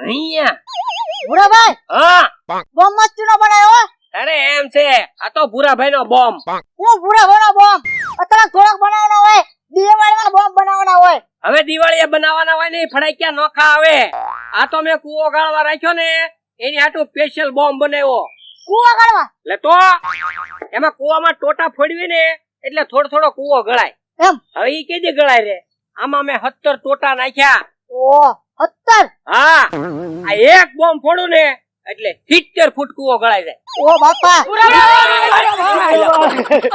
અહીંયા ભૂરાભાઈ હા બોમ્બ મસ્તી નો બનાવ્યો. અરે એમ છે આ તો ભૂરાભાઈ નો બોમ્બ. હું ભૂરાભાઈનો બોમ્બ અત્યારે થોડોક બનાવવાનો હોય, દિવાળીમાં બોમ્બ બનાવવાના હોય. હવે દિવાળીએ બનાવવાના હોય ને ફડાક્યા નોખા આવે. આ તો મેં કૂવો ગાળવા રાખ્યો ને એની હાટુ સ્પેશિયલ બોમ્બ બનાવ્યો. કૂવા કાઢવા એટલે તો એમાં કૂવામાં ટોટા ફોડવી ને એટલે થોડો થોડો કૂવો ગળાય. એમ હવે ઈ કેદી ગળાય રે? આમાં મેં 17 ટોટા નાખ્યા. ઓ 17 હા આ એક બોમ્બ ફોડું ને એટલે 70 ફૂટ કૂવો ગળાઈ જાય. ઓ બાપા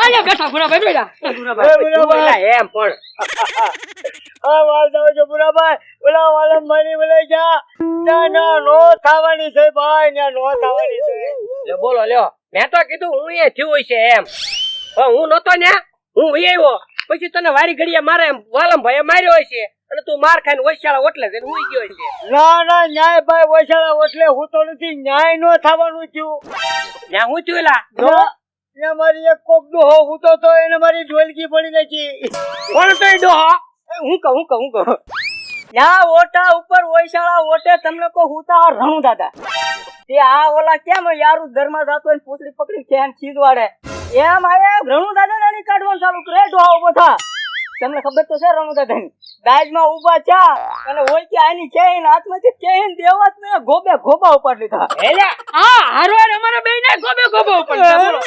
આયા બેઠા ભૂરાભાઈ બેઠા. ભૂરાભાઈ એમ પણ આ વાલ દો છો ભૂરાભાઈ, ઓલા વાલમભાઈ બોલાઈ જા. ના નો થવાની છે ભાઈ, ના નો થવાની છે. લે બોલો લ્યો. મેં તો કીધું હું એ થયું છે એમ, પણ હું નતો ને, હું આવ્યો પછી તને વારી ઘડીએ મારે વાલમભાઈએ માર્યો છે અને તું માર ખાઈને વૈશાળા ઓટલે જઈને હુઈ ગયો છે. ના ન્યાય ભાઈ વૈશાળા ઓટલે હું તો નથી, ન્યાય નો થવાનું થયું. ત્યાં હું થયું એલા ને મારી એક કોક ડોહો હું તો એને મારી ઢોલકી પડી નાખી. કોણ તો ડોહો? હું કહું ત્યાં ઓટા ઉપર વૈશાળા ઓટે તમને કો હુતા રણુ દાદા તે આ ઓલા કેમ યારું દરમાં જાતો ને પૂતળી પકડી ચેન ખીજવાડે એમ આયા રણુ દાદા નાની કાઢવાનું ચાલુ કરે. ડોહા ઉભો થા, તમને ખબર તો છે રણુ દાદાની દાજમાં ઉભા ચા અને હોય કે આની ચેન હાથમાંથી ચેન દેવાત ને ગોબે ગોબા ઉપાડ લીધા. એટલે આ હારવાર અમારા બેયને ગોબે ગોબો ઉપર બોલો.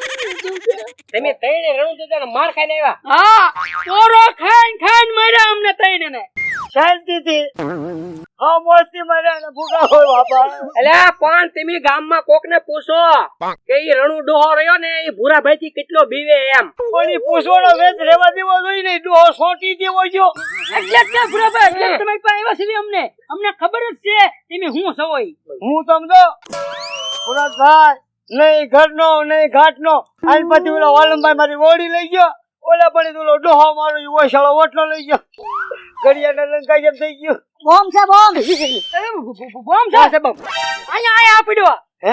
તમે તઈને રણુ દાદાને માર ખાઈને આવ્યા? હા પોરો ખાઈને માર્યા અમને તઈને ને. શાંતિથી હા મોસ્તી માર્યા ને ભૂગા હોય બાપા. એટલે પણ તમે ગામમાં કોકને પૂછો કે ઈ રણુ ડોહો રહ્યો ને ઈ ભૂરાભાઈ થી કેટલો બીવે એમ. કોની પૂછવાનો વેદ રેવા દેવો જોઈએ ને, ડોહો સોટી દેવો જો. એટલે ભૂરાભાઈ એટલે તમે પણ આવ્યા છે અમને ખબર જ છે તમે હું સવોય. હું સમજો પુરાતભાઈ નહીં ઘરનો નહીં ઘાટનો આજ પછી ઓલો વાલમભાઈ મારી ઓડી લઈ ગયો, ઓલા પણ ઓલો ડોહો મારો વૈશાળો ઓટલો લઈ ગયો, ઘડિયાળના લંકાઈ જેમ થઈ ગયો. બોમ્બ છે બોમ્બ. બોમ્બ છે બોમ્બ. અહીંયા પડ્યો. હે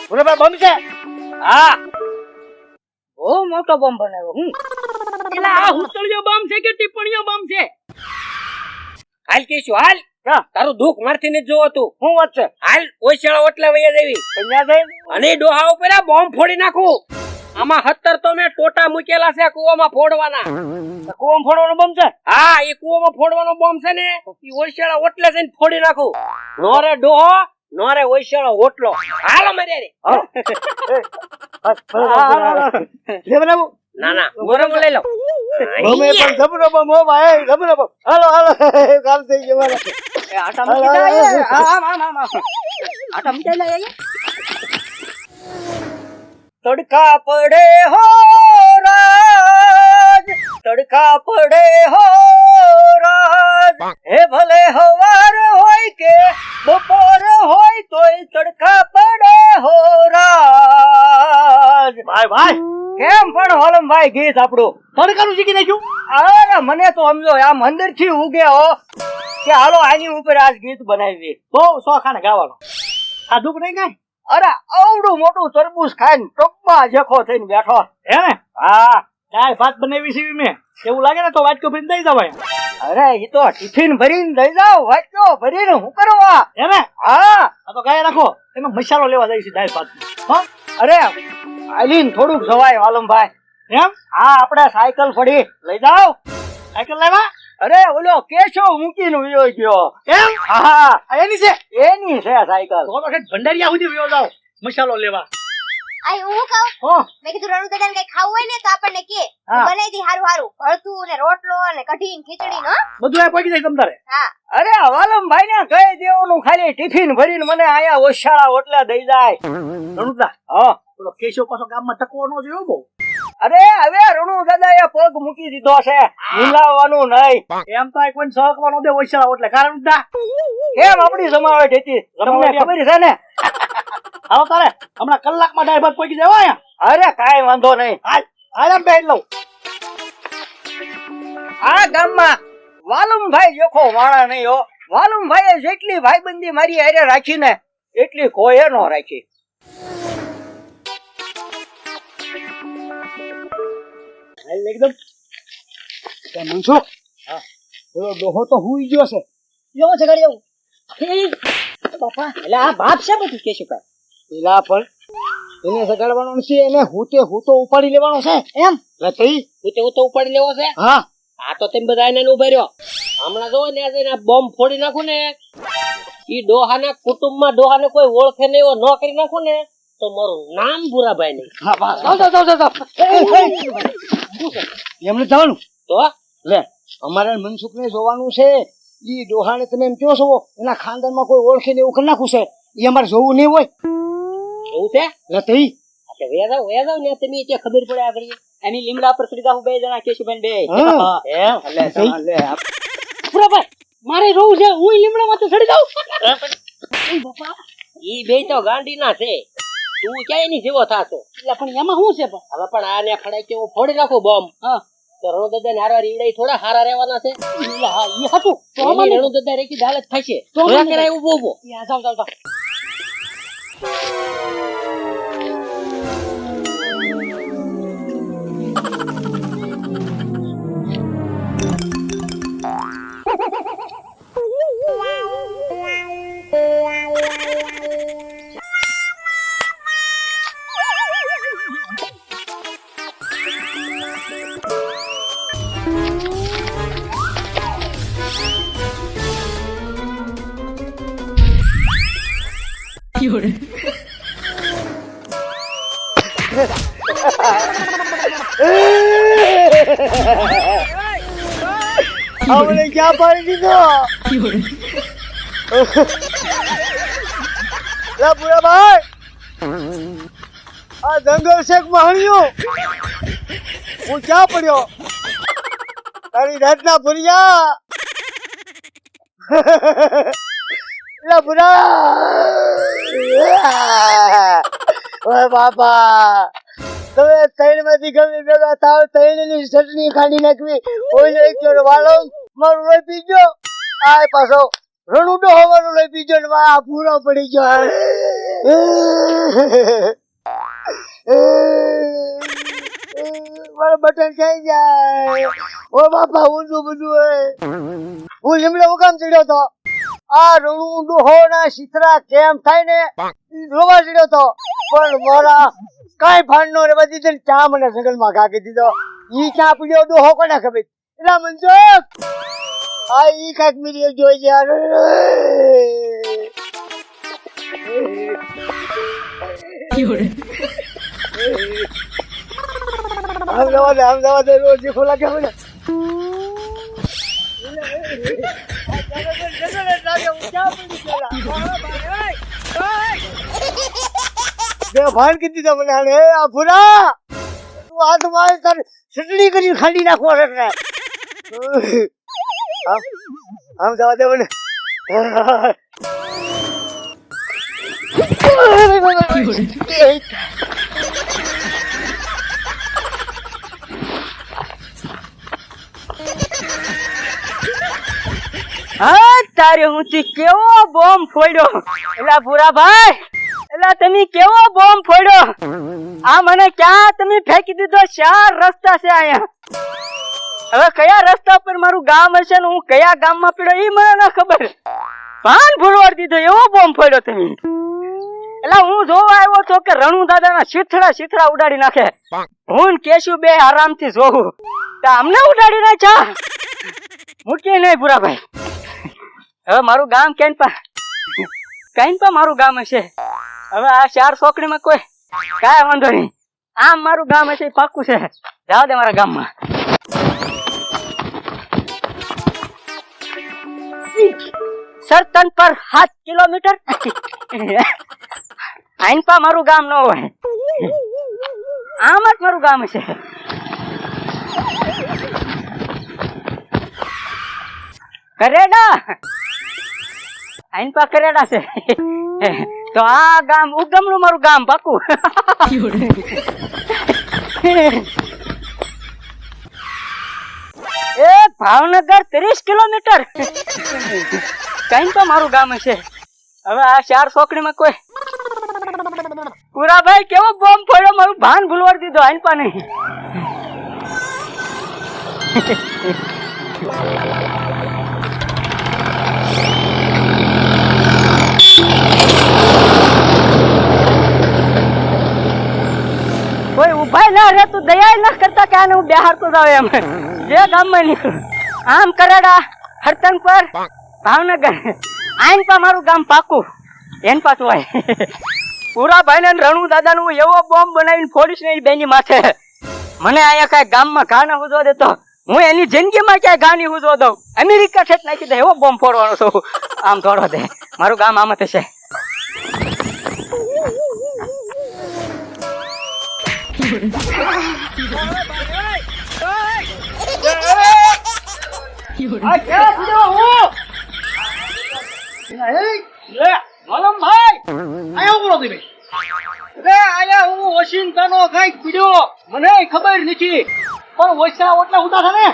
પુરાભાઈ બમ છે? હા બહુ મોટો બોમ્બ બનાવ્યો. હું એટલે આ હુતળિયો બોમ્બ છે કે ટીપણીયો બોમ્બ છે? હાલ કેશું હાલ. ક્યાં? તારું દુઃખ મારથી ને જોવો તું. હું વાત છે? હાલ ઓછાળા ઓટલા વૈયા દેવી કન્યા થઈ અને ડોહા ઉપર આ બોમ્બ ફોડી નાખું. આમાં 17 તો મેં ટોટા મૂકેલા છે કૂવામાં ફોડવાના. કુવામાં ફોડવાનો બોમ્બ છે? હા એ કૂવામાં ફોડવાનો બોમ્બ છે ને ઈ ઓછાળા ઓટલે જઈને ફોડી નાખું. નોરે ડોહો નોરે ઓછાળો ઓટલો. હાલો મારે રે. લે બનાવું ના મોરમ લઈ લો. બમે પણ જબરો બમ હો ભાઈ, જબરો બમ. હાલો કામ થઈ ગયો મારે. આટા મૂકી દે આમ આટા મૂકી દે અહીંયા. તડકા પડે હો રાજ, તડકા પડે હો રાજ, હે ભલે હવાર હોય કે બપોર હોય તોય તડકા પડે હો રાજ. ભાઈ કેમ પણ હોલમભાઈ ગીત આપણું તડકાનું શીખી નાખ્યું. અરે મને તો સમજો આમ અંદર થી ઉગે હો કે હાલો આની ઉપર આજ ગીત બનાવી. બહુ શોખાને ગાવાનો. આ દુઃખ નહીં કાંઈ. અરે આવડું મોટું તરબૂચ ખાઈને ટોપમાં જખો થઈને બેઠો. હે ને? હા દાળ ભાત બનાવી છે મેં. એવું લાગે ને તો વાટકો ભરીને દઈ જવાય. અરે એ તો ટિફિન ભરીને દઈ જાવ, વાટકો ભરીને હું કરવા. હે ને? હા આ તો ગાય રાખો એમાં મસાલો લેવા જાય છે દાળ ભાત. હા અરે આલીન થોડુંક જવાય વાલમભાઈ. એમ? હા આપણે સાયકલ પડી લઈ જાવ. સાયકલ લેવા? અરે ઓલો કેશો મૂકીને વયો ગયો. એમ? હા આ એની છે? એની છે સાયકલ. તો ઠેઠ ભંડારીયા સુધી વયો જાવ મસાલો લેવા. આઈ હું કહું હો મેં કીધું રણુ દાદાને કઈ ખાવું હોય ને તો આપણને કે હા. બનાવી દી હારું ભરતું ને રોટલો ને કઢી ને ખીચડી નો. બધું આ પડી જાય તમ તારે. હા અરે વાલમભાઈ ને કહી દેવાનું ખાલી ટિફિન ભરીને મને આયા ઓછાળા ઓટલા દઈ જાય. રણુદા હા પેલો કેશવ પાછો ગામમાં ટકવો ન જોયો બહુ. અરે હવે રણુ દાદાએ પગ મૂકી દીધો છે, મિલાવવાનું નહીં. એમ તો આ કોઈ સહકવાનો દે ઓછા એટલે કારણ દા કેમ આપડી જમાવટ હતી તમને ખબર છે ને? હાલો તારે હમણાં કલાકમાં દાળ ભાત પહોંચી જાય અહીંયા. અરે કાંઈ વાંધો નહીં. હાલ આમ બેન લઉં. આ ગામમાં વાલમભાઈ જોખો વાળા નહીં હો. વાલમભાઈએ જેટલી ભાઈબંધી મારી હારે રાખી ને એટલી કોઈએ ન રાખી. એકદમ મનસુખ. હા બોલો ડોહો તો હુઈ ગયો છે. કેવો છે ગાડી આવું? બાપા એટલે આ બાપ છે બધું કેશુભાઈ. પેલા પણ એને સગાડવાનો છે, એને હું તો ઉપાડી લેવાનો છે એમ નથી. હું તો ઉપાડી લેવો છે. હા આ તો તેમ બધા એને ઉભા રહ્યો. હમણાં જો ને જઈને બોમ્બ ફોડી નાખું ને, ઈ ડોહાના કુટુંબમાં ડોહાને કોઈ ઓળખે નહીં એવો ન કરી નાખું ને, તો મારું નામ ભૂરાભાઈ નહીં. હા જાવ. એમને જવાનું તો લે, અમારે મનસુખને જોવાનું છે. ઈ ડોહાને તમે એમ કહો છો એના ખાનદાનમાં કોઈ ઓળખે ને એવું કરી નાખું છે, એ અમારે જોવું નહીં હોય એવું છે. નથી. વેયા જાવ ને તમે ત્યાં ખબર પડે આગળ. એની લીમડા પર ચડી જાવ બે જણા કેશુભાઈ બે. હા. એમ લે ભૂરાભાઈ મારે રોવું છે, હું લીમડામાં તો ચડી જાઉં. ઈ બે તો ગાંડીના છે, તું ક્યાં એની જેવો થાશો. એટલે પણ એમાં શું છે પણ? હવે પણ આને ખડાઈ કે હું ફોડી નાખું બોમ્બ, હા તો રણુદાદા ને હારવાર ઈવડે થોડા હારા રહેવાના છે. એટલે હા ઈ હતું તો એની અમારે રણુદાદા રેકી હાલત થશે. તો જોયા મને- કરાય એવું બોબો. જાવ. આપણે ક્યાં પાડી દીધો? લે ભૂરાભાઈ, આ જંગલ શેક મહાણિયો હું ક્યાં પડ્યો? તારી રાતના ભૂરિયા. લે ભૂરા, ઓય બાપા, તમે ત્રણ માંથી ગમે ભેગા થાવ, ત્રણ ની ચટણી ખાંડી નાખવી. ઓય એક જોડે વાળો મારું લઈ પીજો, આ પાછો રણુડો હોવાનું લઈ પીજો ને આ પૂરો પડી ગયો. મારો બટન થઈ જાય. ઓ બાપા, ઊંધું બધું હોય. હું લીમડે ઉગામ ચડ્યો તો, આ રણુડો હોના શીતરા કેમ થાય ને ઈ જોવા ચડ્યો તો, પણ મારા કાંઈ ભાન નો રે. બધી ચા મને જંગલમાં ઘાકી દીધો. ઈ ચા પીડ્યો ડોહો કોને ખબર? એલા મનસુખ, આ ઈ કાંઈક મીરી જોઈ છે. આમ જવા દે રોજ ખોલા કે મને ભાન કીધી તો મને હાલે. આ ભૂરા, તું આ તો મારે તારી ચટણી કરી ખાંડી નાખવા છે. આમ જવા દે મને. હા તારે હું કેવો બોમ્બ ફોડ્યો. એલા ભૂરાભાઈ, એલા તમે કેવો બોમ્બ ફોડ્યો. આ મને ક્યાં તમે ફેંકી દીધો? 4 રસ્તા છે અહીંયા. હવે કયા રસ્તા પર મારું ગામ હશે ને હું કયા ગામમાં પડ્યો એ મને ના ખબર. ભાન ભૂલવાડ દીધો એવો બોમ્બ ફોડ્યો તમે. એલા હું જોવા આવ્યો તો કે રણુ દાદાના શીથડા ઉડાડી નાખે. હું કેશું બે આરામથી જોવું તો અમને ઉડાડી નાખ્યા. મૂકી નહીં ભૂરાભાઈ. હવે મારું ગામ કઈનપા મારું ગામ હશે. હવે આ 4 ચોકડીમાં કોઈ કાંઈ વાંધો નહીં. આમ મારું ગામ હશે પાક્કું છે. જાવ દે મારા ગામમાં. સરતન પર 7 કિલોમીટર. આઈનપા મારું ગામ ન હોય, આમ જ મારું ગામ હશે. કરેડા, આઈનપા કરેડા છે. તો આ ગામ ઉગમનું મારું ગામ પાકું. એ ભાવનગર 30 કિલોમીટર. કઈ તો મારું ગામ હશે. હવે આ 4 ચોકડીમાં કોઈ પૂરાભાઈ કેવો બોમ્બ ફોડ્યો, મારું ભાન ભૂલવાડી દીધો. આઈનપા નહીં. અરે તું દયા ન કરતા કે આને હું બેહારતો જાવ એમ જે ગામમાં નીકળું આમ કરાડા હરતનપર ભાવનગર આઈન પા મારું ગામ પાકું એન પાછું હોય પૂરા ભાઈ ને રણુ દાદા નું એવો બોમ્બ બનાવીને ફોડીશ ને બેની માથે મને અહીંયા કઈ ગામમાં ઘા ના હુજવા દેતો હું એની જિંદગીમાં ક્યાંય ઘા નહીં હુજવા દઉં અમેરિકા ઠેઠ નાખી દે એવો બોમ્બ ફોડવાનો છું આમ થોડો દે મારું ગામ આમ થશે મને ખબર નથી પણ ઓછા ઓટલા ઉતા થાને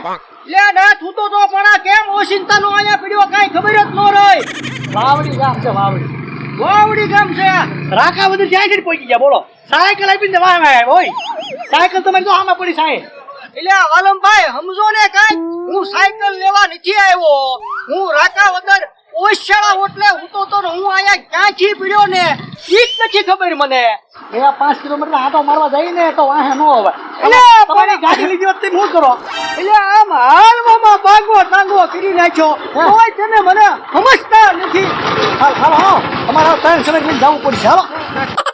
લે ના તું તો પણ આ કેમ ઓશિંતા નો આયા પીડ્યો કાઈ ખબર જ ન રહી વાવડી ગામ છે વાવડી ગામ છે રાકા બધું જાય છે પહોંચી ગયા બોલો સાયકલ આપીને વાહ માં હોય સાયકલ તમારી તો આમાં પડી સાહેબ એટલે વાલમભાઈ સમજો ને કાઈ હું સાયકલ લેવા નથી આવ્યો હું રાકા વગર ઓશાળા ઓટલે ઉતો તો હું આયા ક્યાંથી પીડ્યો ને ઈ નથી ખબર મને એ 5 કિલોમીટર આટો મારવા જઈ ને તો વાહે નો આવે એટલે તમારી ગાડી લીધી વખતે શું કરો એટલે આમ હાલવામાં ભાગવો તાંગવો કરી નાખ્યો કોઈ તેને મને સમજતા નથી હાલ અમારા ત્રણ સમય જવું પડશે હાલો